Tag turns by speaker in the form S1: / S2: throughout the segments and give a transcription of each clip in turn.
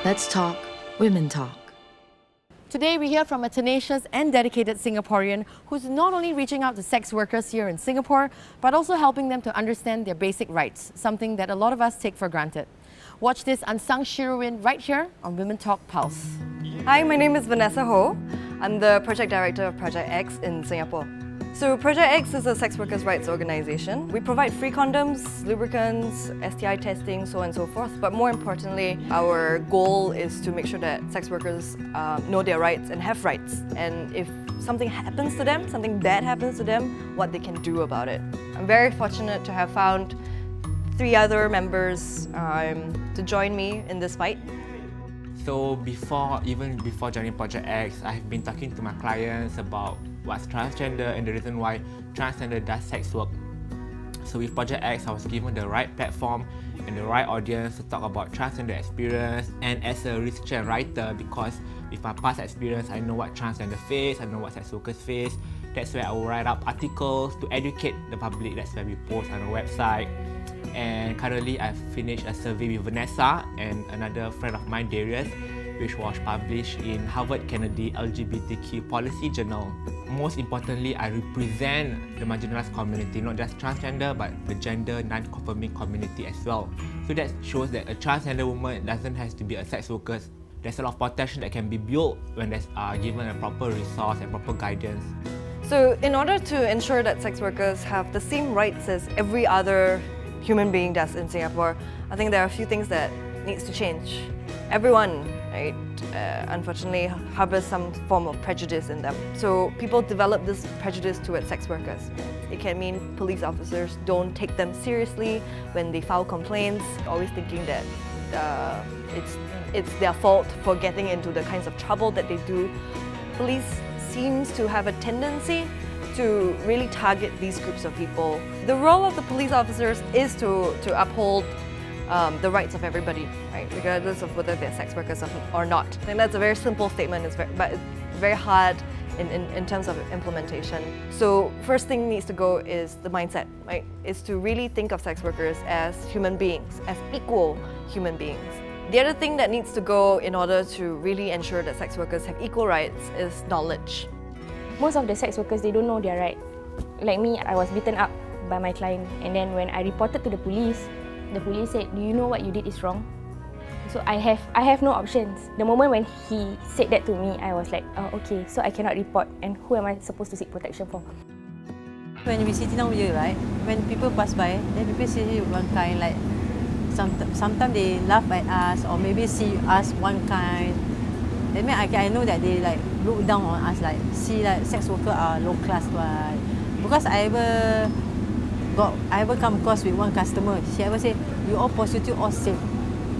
S1: Let's talk Women Talk.
S2: Today we hear from a tenacious and dedicated Singaporean who's not only reaching out to sex workers here in Singapore, but also helping them to understand their basic rights, something that a lot of us take for granted. Watch this unsung heroine right here on WomenTalk Pulse.
S3: Hi, my name is Vanessa Ho. I'm the Project Director of Project X in Singapore. So Project X is a sex workers' rights organisation. We provide free condoms, lubricants, STI testing, so on and so forth. But more importantly, our goal is to make sure that sex workers know their rights and have rights. And if something happens to them, something bad happens to them, what they can do about it. I'm very fortunate to have found 3 other members to join me in this fight.
S4: So even before joining Project X, I've been talking to my clients about what's transgender and the reason why transgender does sex work. So with Project X, I was given the right platform and the right audience to talk about transgender experience, and as a researcher and writer, because with my past experience, I know what transgender face, I know what sex workers face. That's where I will write up articles to educate the public. That's where we post on our website. And currently, I've finished a survey with Vanessa and another friend of mine, Darius, which was published in Harvard Kennedy LGBTQ Policy Journal. Most importantly, I represent the marginalized community, not just transgender, but the gender non-conforming community as well. So that shows that a transgender woman doesn't have to be a sex worker. There's a lot of potential that can be built when there's given a proper resource and proper guidance.
S3: So in order to ensure that sex workers have the same rights as every other human being does in Singapore, I think there are a few things that needs to change. Everyone, right, unfortunately harbors some form of prejudice in them. So people develop this prejudice towards sex workers. It can mean police officers don't take them seriously when they file complaints, always thinking that it's their fault for getting into the kinds of trouble that they do. Police seems to have a tendency to really target these groups of people. The role of the police officers is to uphold the rights of everybody, right? Regardless of whether they're sex workers or not. I think that's a very simple statement, but it's very hard in terms of implementation. So first thing needs to go is the mindset, right? Is to really think of sex workers as human beings, as equal human beings. The other thing that needs to go in order to really ensure that sex workers have equal rights is knowledge.
S5: Most of the sex workers, they don't know their right. Like me, I was beaten up by my client, and then when I reported to the police said, "Do you know what you did is wrong?" So I have no options. The moment when he said that to me, I was like, oh, okay, so I cannot report, and who am I supposed to seek protection for?
S6: When we sit down here, right, when people pass by, then people see one kind, like sometimes they laugh at us or maybe see us one kind. I mean, I know that they like look down on us, like see like sex workers are low class, right? Because I ever come across with one customer. She ever say, "You all prostitute, all safe."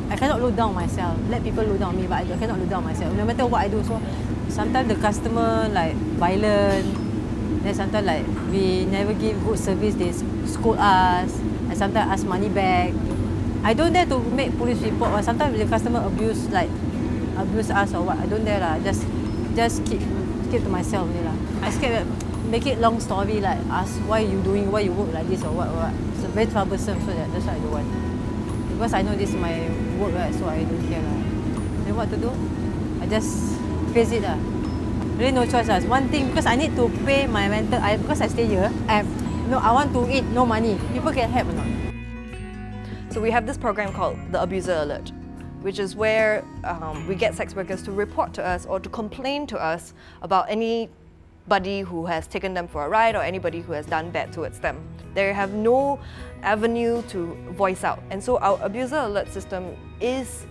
S6: I cannot look down myself. Let people look down on me, but I cannot look down myself. No matter what I do, so sometimes the customer like violent. Then sometimes like we never give good service, they scold us, and sometimes ask money back. I don't dare to make police report. Or sometimes the customer abuse us or what. I don't dare lah. Just keep to myself only lah. I scared make it long story, like ask why you work like this or what. It's very troublesome, so that's why I don't want. Because I know this is my work, right, so I don't care lah. Then what to do? I just face it lah. Really no choice lah. It's one thing, because I need to pay my rental. Because I stay here, I want to eat, no money. People can help or not?
S3: So we have this program called the Abuser Alert, which is where we get sex workers to report to us or to complain to us about anybody who has taken them for a ride or anybody who has done bad towards them. They have no avenue to voice out. And so our Abuser Alert system is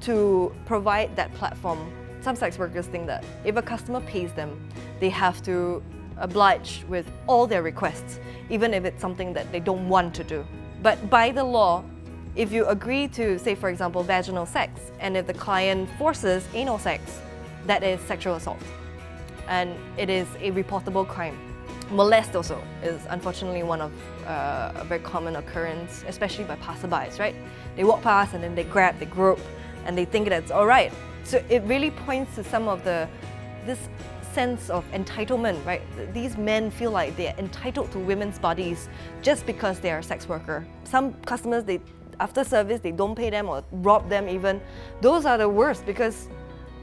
S3: to provide that platform. Some sex workers think that if a customer pays them, they have to oblige with all their requests, even if it's something that they don't want to do. But by the law, if you agree to, say for example, vaginal sex, and if the client forces anal sex, that is sexual assault. And it is a reportable crime. Molest also is unfortunately one of a very common occurrence, especially by passerbys, right? They walk past and then they grab, they grope, and they think that's all right. So it really points to some of this sense of entitlement, right? These men feel like they're entitled to women's bodies just because they are a sex worker. Some customers, they after service they don't pay them or rob them even, those are the worst, because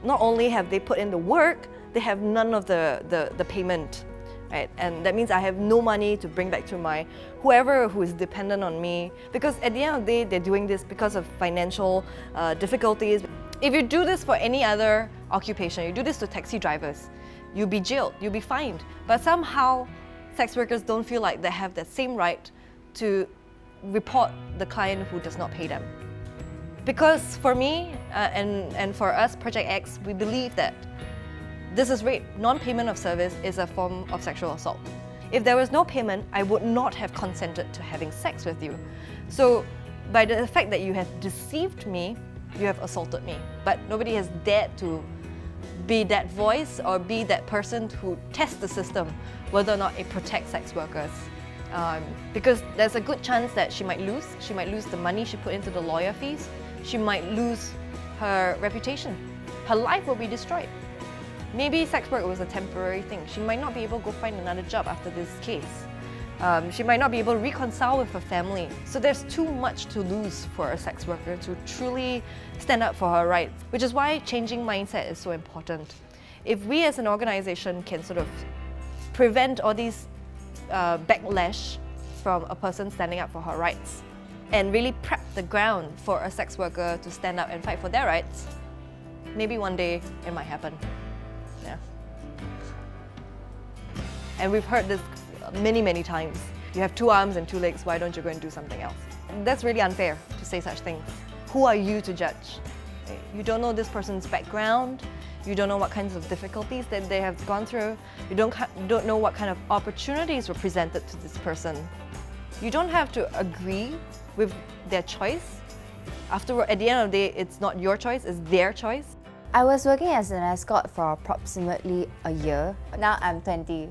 S3: not only have they put in the work, they have none of the payment, right? And that means I have no money to bring back to my whoever who is dependent on me, because at the end of the day, they're doing this because of financial difficulties. If you do this for any other occupation, you do this to taxi drivers, you'll be jailed, you'll be fined. But somehow, sex workers don't feel like they have that same right to report the client who does not pay them. Because for me and for us, Project X, we believe that this is rape. Non-payment of service is a form of sexual assault. If there was no payment, I would not have consented to having sex with you. So by the fact that you have deceived me, you have assaulted me. But nobody has dared to be that voice or be that person who tests the system, whether or not it protects sex workers. Because there's a good chance that she might lose. She might lose the money she put into the lawyer fees. She might lose her reputation. Her life will be destroyed. Maybe sex work was a temporary thing. She might not be able to go find another job after this case. She might not be able to reconcile with her family. So there's too much to lose for a sex worker to truly stand up for her rights, which is why changing mindset is so important. If we as an organization can sort of prevent all these backlash from a person standing up for her rights and really prep the ground for a sex worker to stand up and fight for their rights, maybe one day it might happen. Yeah. And we've heard this many times. You have 2 arms and 2 legs, why don't you go and do something else? That's really unfair to say such things. Who are you to judge? You don't know this person's background, you don't know what kinds of difficulties that they have gone through, you don't know what kind of opportunities were presented to this person. You don't have to agree with their choice. After all, at the end of the day, it's not your choice, it's their choice.
S7: I was working as an escort for approximately a year. Now I'm 20,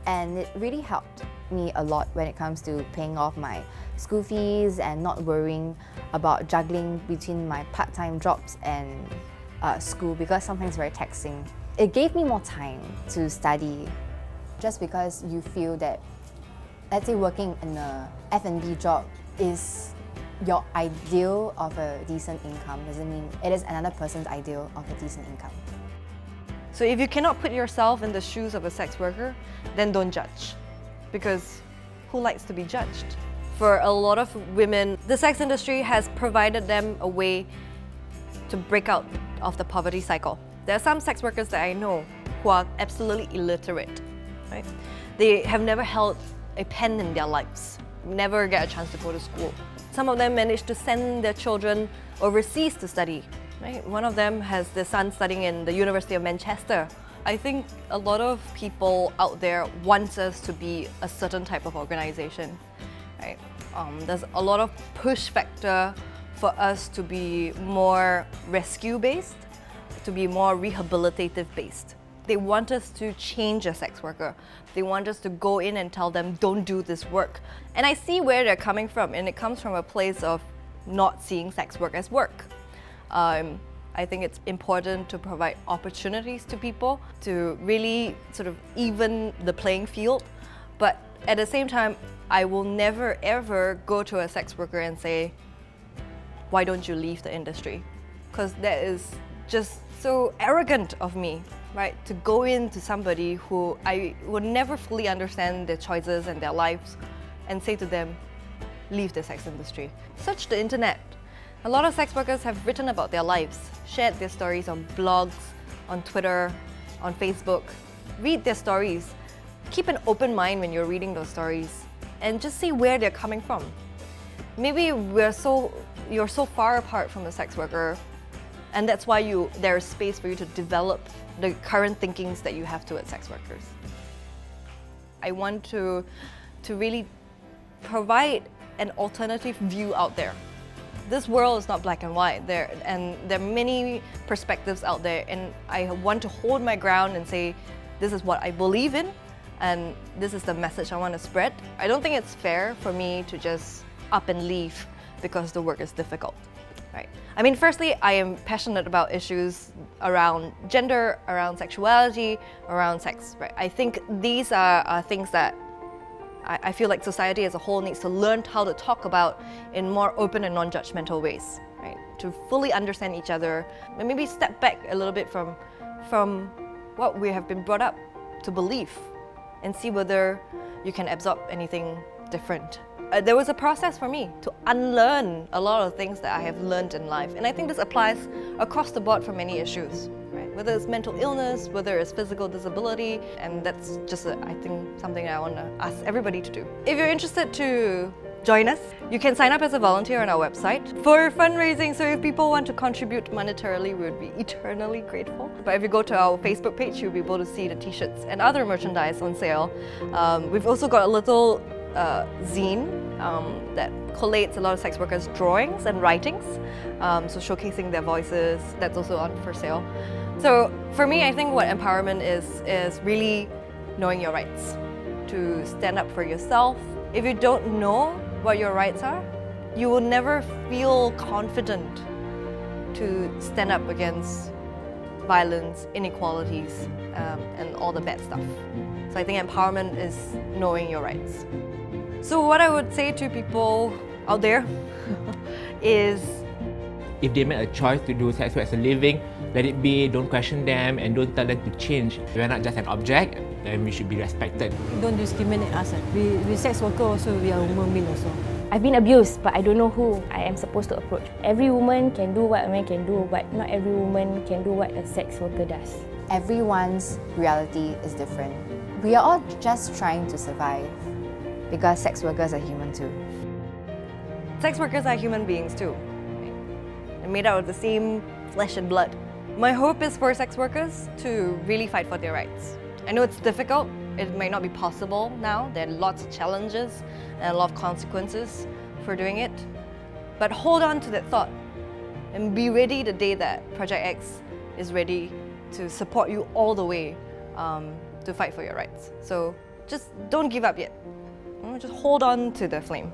S7: and it really helped me a lot when it comes to paying off my school fees and not worrying about juggling between my part-time jobs and school, because sometimes it's very taxing. It gave me more time to study, just because you feel that, let's say working in a F&B job is your ideal of a decent income, doesn't mean it is another person's ideal of a decent income.
S3: So if you cannot put yourself in the shoes of a sex worker, then don't judge. Because who likes to be judged? For a lot of women, the sex industry has provided them a way to break out of the poverty cycle. There are some sex workers that I know who are absolutely illiterate, right? They have never held a pen in their lives, never get a chance to go to school. Some of them manage to send their children overseas to study. Right? One of them has their son studying in the University of Manchester. I think a lot of people out there want us to be a certain type of organization. Right? There's a lot of push factor for us to be more rescue-based, to be more rehabilitative-based. They want us to change a sex worker. They want us to go in and tell them, don't do this work. And I see where they're coming from, and it comes from a place of not seeing sex work as work. I think it's important to provide opportunities to people to really sort of even the playing field. But at the same time, I will never ever go to a sex worker and say, why don't you leave the industry? Because that is just so arrogant of me. Right, to go into somebody who I would never fully understand their choices and their lives and say to them, leave the sex industry. Search the internet. A lot of sex workers have written about their lives, shared their stories on blogs, on Twitter, on Facebook. Read their stories. Keep an open mind when you're reading those stories and just see where they're coming from. Maybe you're so far apart from a sex worker, and that's why there's space for you to develop the current thinkings that you have towards sex workers. I want to really provide an alternative view out there. This world is not black and white, there are many perspectives out there, and I want to hold my ground and say, this is what I believe in, and this is the message I want to spread. I don't think it's fair for me to just up and leave because the work is difficult. Right. I mean, firstly, I am passionate about issues around gender, around sexuality, around sex. Right. I think these are things that I feel like society as a whole needs to learn how to talk about in more open and non-judgmental ways, right? To fully understand each other and maybe step back a little bit from what we have been brought up to believe and see whether you can absorb anything different. There was a process for me to unlearn a lot of things that I have learned in life, and I think this applies across the board for many issues, right? Whether it's mental illness, whether it's physical disability, and that's just, I think, something I want to ask everybody to do. If you're interested to join us, you can sign up as a volunteer on our website for fundraising. So if people want to contribute monetarily, we would be eternally grateful. But if you go to our Facebook page, you'll be able to see the t-shirts and other merchandise on sale. We've also got a little zine that collates a lot of sex workers' drawings and writings, so showcasing their voices. That's also on for sale. So for me, I think what empowerment is really knowing your rights, to stand up for yourself. If you don't know what your rights are, you will never feel confident to stand up against violence, inequalities, and all the bad stuff. So I think empowerment is knowing your rights. So what I would say to people out there is,
S4: if they make a choice to do sex work as a living, let it be, don't question them and don't tell them to change. We're not just an object, and we should be respected.
S6: Don't discriminate us. We sex worker also, we are women also.
S5: I've been abused, but I don't know who I am supposed to approach. Every woman can do what a man can do, but not every woman can do what a sex worker does.
S7: Everyone's reality is different. We are all just trying to survive because sex workers are human too.
S3: sex workers are human beings too. Right? They're made out of the same flesh and blood. My hope is for sex workers to really fight for their rights. I know it's difficult, it might not be possible now, there are lots of challenges and a lot of consequences for doing it, but hold on to that thought and be ready the day that Project X is ready to support you all the way to fight for your rights. So just don't give up yet, just hold on to the flame.